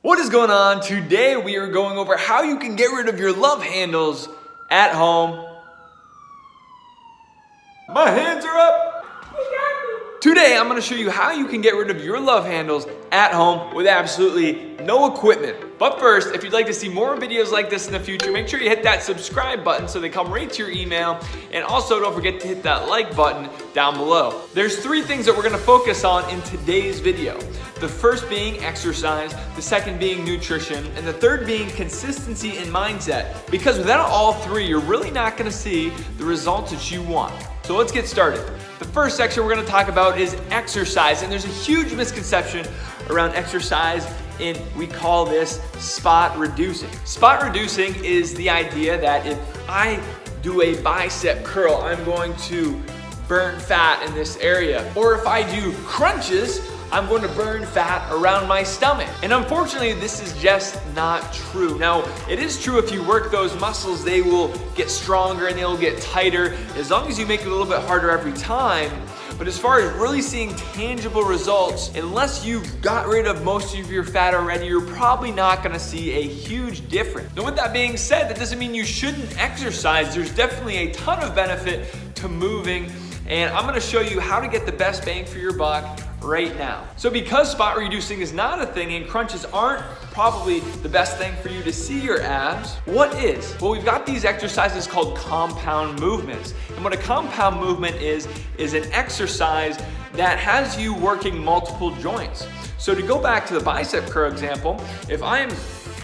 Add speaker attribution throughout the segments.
Speaker 1: What is going on? Today we are going over how you can get rid of your love handles at home. My hands are up. Today I'm going to show you how you can get rid of your love handles at home with absolutely no equipment. But first, if you'd like to see more videos like this in the future, make sure you hit that subscribe button so they come right to your email. And also don't forget to hit that like button down below. There's three things that we're going to focus on in today's video. The first being exercise, the second being nutrition, and the third being consistency and mindset. Because without all three, you're really not going to see the results that you want. So let's get started. The first section we're going to talk about is exercise, and there's a huge misconception around exercise, and we call this spot reducing. Spot reducing is the idea that if I do a bicep curl, I'm going to burn fat in this area. Or if I do crunches, I'm going to burn fat around my stomach. And unfortunately, this is just not true. Now, it is true if you work those muscles, they will get stronger and they'll get tighter as long as you make it a little bit harder every time. But as far as really seeing tangible results, unless you've got rid of most of your fat already, you're probably not gonna see a huge difference. Now with that being said, that doesn't mean you shouldn't exercise. There's definitely a ton of benefit to moving, and I'm gonna show you how to get the best bang for your buck right now. So because spot reducing is not a thing and crunches aren't probably the best thing for you to see your abs, what is? Well, we've got these exercises called compound movements. And what a compound movement is an exercise that has you working multiple joints. So to go back to the bicep curl example, if I'm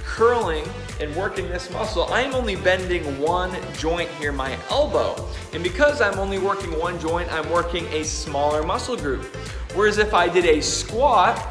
Speaker 1: curling and working this muscle, I'm only bending one joint here, my elbow. And because I'm only working one joint, I'm working a smaller muscle group. Whereas if I did a squat,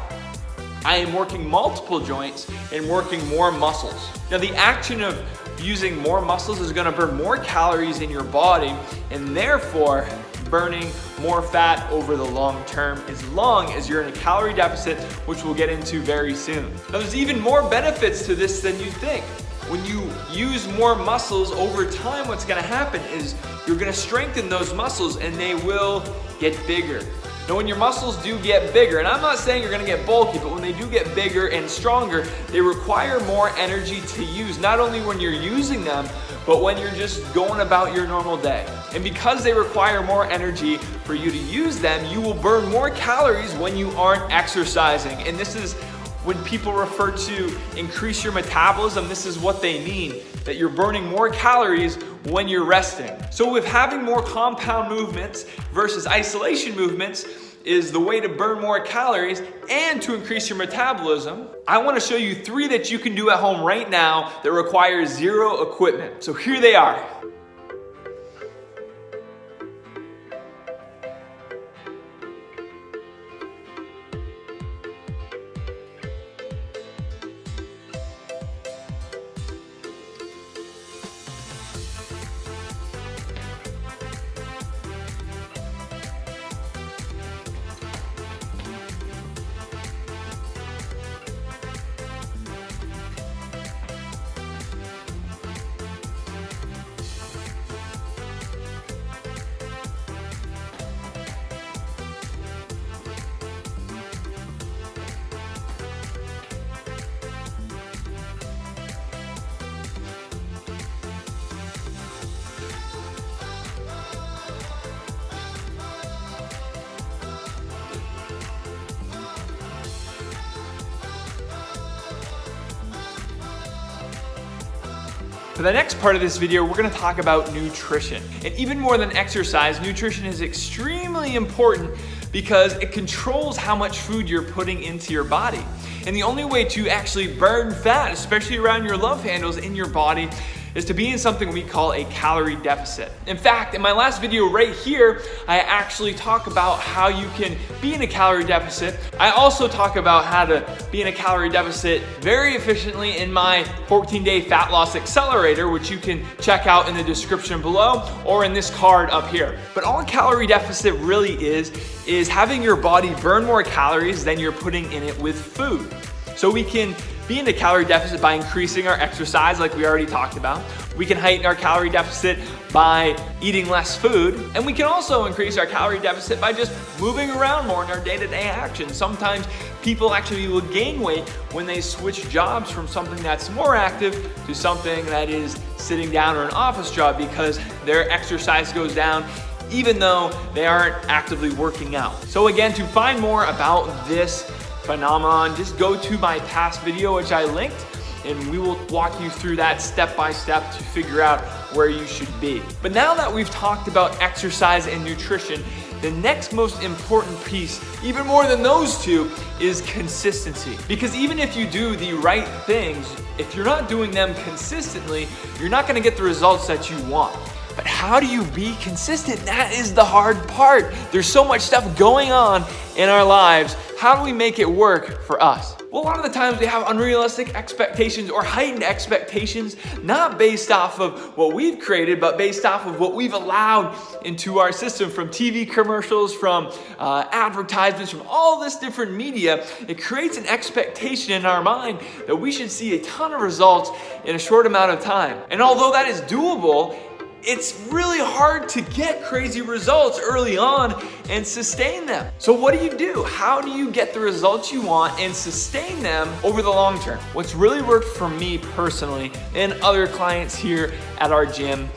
Speaker 1: I am working multiple joints and working more muscles. Now the action of using more muscles is gonna burn more calories in your body and therefore burning more fat over the long term as long as you're in a calorie deficit, which we'll get into very soon. Now there's even more benefits to this than you think. When you use more muscles over time, what's gonna happen is you're gonna strengthen those muscles and they will get bigger. Now when your muscles do get bigger, and I'm not saying you're gonna get bulky, but when they do get bigger and stronger, they require more energy to use, not only when you're using them, but when you're just going about your normal day. And because they require more energy for you to use them, you will burn more calories when you aren't exercising. And this is when people refer to increase your metabolism, this is what they mean, that you're burning more calories when you're resting. So with having more compound movements versus isolation movements is the way to burn more calories and to increase your metabolism. I want to show you three that you can do at home right now that require zero equipment. So here they are. For the next part of this video, we're gonna talk about nutrition. And even more than exercise, nutrition is extremely important because it controls how much food you're putting into your body. And the only way to actually burn fat, especially around your love handles in your body, is to be in something we call a calorie deficit. In fact, in my last video right here, I actually talk about how you can be in a calorie deficit. I also talk about how to be in a calorie deficit very efficiently in my 14-day fat loss accelerator, which you can check out in the description below or in this card up here. But all a calorie deficit really is having your body burn more calories than you're putting in it with food. So we can be in a calorie deficit by increasing our exercise like we already talked about. We can heighten our calorie deficit by eating less food. And we can also increase our calorie deficit by just moving around more in our day-to-day actions. Sometimes people actually will gain weight when they switch jobs from something that's more active to something that is sitting down or an office job because their exercise goes down even though they aren't actively working out. So again, to find more about this phenomenon, just go to my past video, which I linked, and we will walk you through that step by step to figure out where you should be. But now that we've talked about exercise and nutrition, the next most important piece, even more than those two, is consistency. Because even if you do the right things, if you're not doing them consistently, you're not gonna get the results that you want. But how do you be consistent? That is the hard part. There's so much stuff going on in our lives. How do we make it work for us? Well, a lot of the times we have unrealistic expectations or heightened expectations, not based off of what we've created, but based off of what we've allowed into our system from TV commercials, from advertisements, from all this different media. It creates an expectation in our mind that we should see a ton of results in a short amount of time. And although that is doable, it's really hard to get crazy results early on and sustain them. So what do? How do you get the results you want and sustain them over the long term? What's really worked for me personally and other clients here at our gym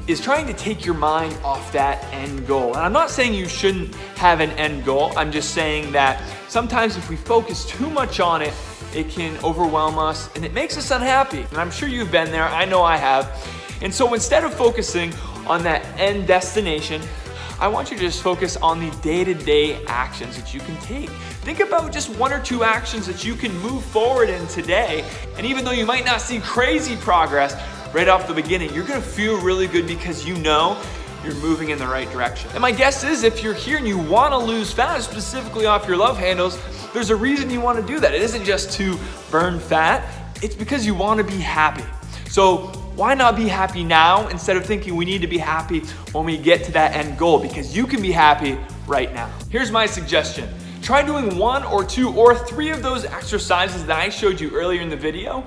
Speaker 1: is trying to take your mind off that end goal. And I'm not saying you shouldn't have an end goal. I'm just saying that sometimes if we focus too much on it, it can overwhelm us and it makes us unhappy. And I'm sure you've been there. I know I have. And so instead of focusing on that end destination, I want you to just focus on the day-to-day actions that you can take. Think about just one or two actions that you can move forward in today. And even though you might not see crazy progress right off the beginning, you're gonna feel really good because you know you're moving in the right direction. And my guess is if you're here and you wanna lose fat, specifically off your love handles, there's a reason you wanna do that. It isn't just to burn fat, it's because you wanna be happy. So why not be happy now instead of thinking we need to be happy when we get to that end goal? Because you can be happy right now. Here's my suggestion. Try doing 1 or 2 or 3 of those exercises that I showed you earlier in the video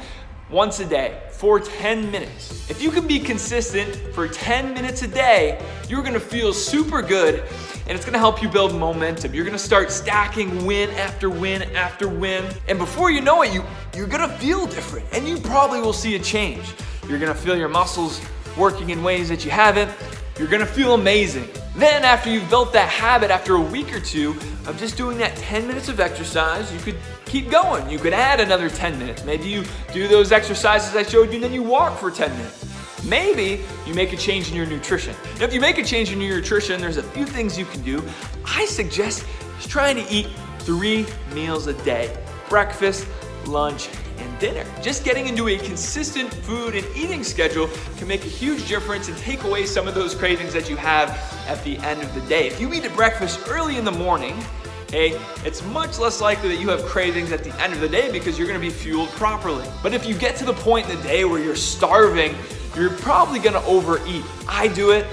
Speaker 1: once a day for 10 minutes. If you can be consistent for 10 minutes a day, you're gonna feel super good and it's gonna help you build momentum. You're gonna start stacking win after win after win. And before you know it, you're gonna feel different and you probably will see a change. You're gonna feel your muscles working in ways that you haven't. You're gonna feel amazing. Then after you've built that habit, after a week or two of just doing that 10 minutes of exercise, you could keep going. You could add another 10 minutes. Maybe you do those exercises I showed you and then you walk for 10 minutes. Maybe you make a change in your nutrition. Now, if you make a change in your nutrition, there's a few things you can do. I suggest just trying to eat 3 meals a day: breakfast, lunch, and dinner. Just getting into a consistent food and eating schedule can make a huge difference and take away some of those cravings that you have at the end of the day. If you eat a breakfast early in the morning, okay, it's much less likely that you have cravings at the end of the day because you're gonna be fueled properly. But if you get to the point in the day where you're starving, you're probably gonna overeat. I do it,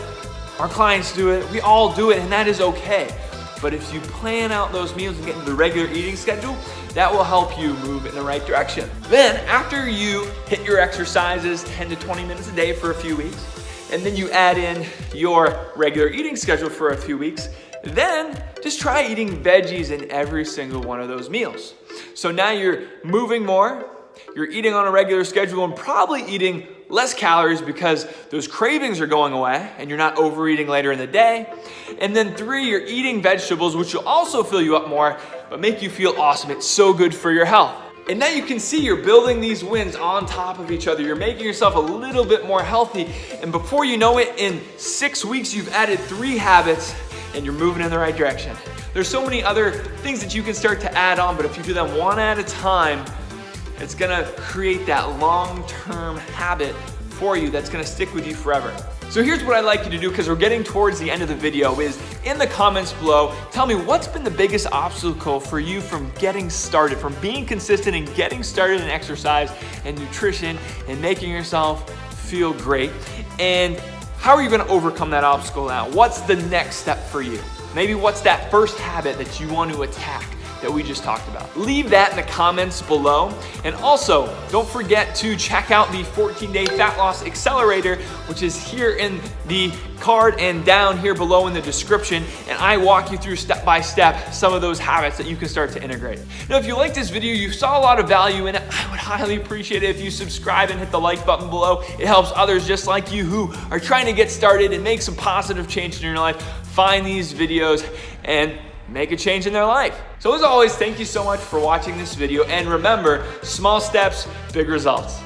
Speaker 1: our clients do it, we all do it, and that is okay. But if you plan out those meals and get into the regular eating schedule, that will help you move in the right direction. Then after you hit your exercises 10 to 20 minutes a day for a few weeks, and then you add in your regular eating schedule for a few weeks, then just try eating veggies in every single one of those meals. So now you're moving more, you're eating on a regular schedule and probably eating less calories because those cravings are going away and you're not overeating later in the day. And then 3, you're eating vegetables, which will also fill you up more, but make you feel awesome. It's so good for your health. And now you can see you're building these wins on top of each other. You're making yourself a little bit more healthy. And before you know it, in 6 weeks, you've added 3 habits and you're moving in the right direction. There's so many other things that you can start to add on, but if you do them one at a time, it's gonna create that long-term habit for you that's gonna stick with you forever. So here's what I'd like you to do, because we're getting towards the end of the video, is in the comments below, tell me what's been the biggest obstacle for you from getting started, from being consistent and getting started in exercise and nutrition and making yourself feel great. And how are you gonna overcome that obstacle now? What's the next step for you? Maybe what's that first habit that you want to attack that we just talked about? Leave that in the comments below. And also, don't forget to check out the 14-day fat loss accelerator, which is here in the card and down here below in the description. And I walk you through step by step some of those habits that you can start to integrate. Now, if you like this video, you saw a lot of value in it, I would highly appreciate it if you subscribe and hit the like button below. It helps others just like you who are trying to get started and make some positive change in your life find these videos and make a change in their life. So as always, thank you so much for watching this video, and remember, small steps, big results.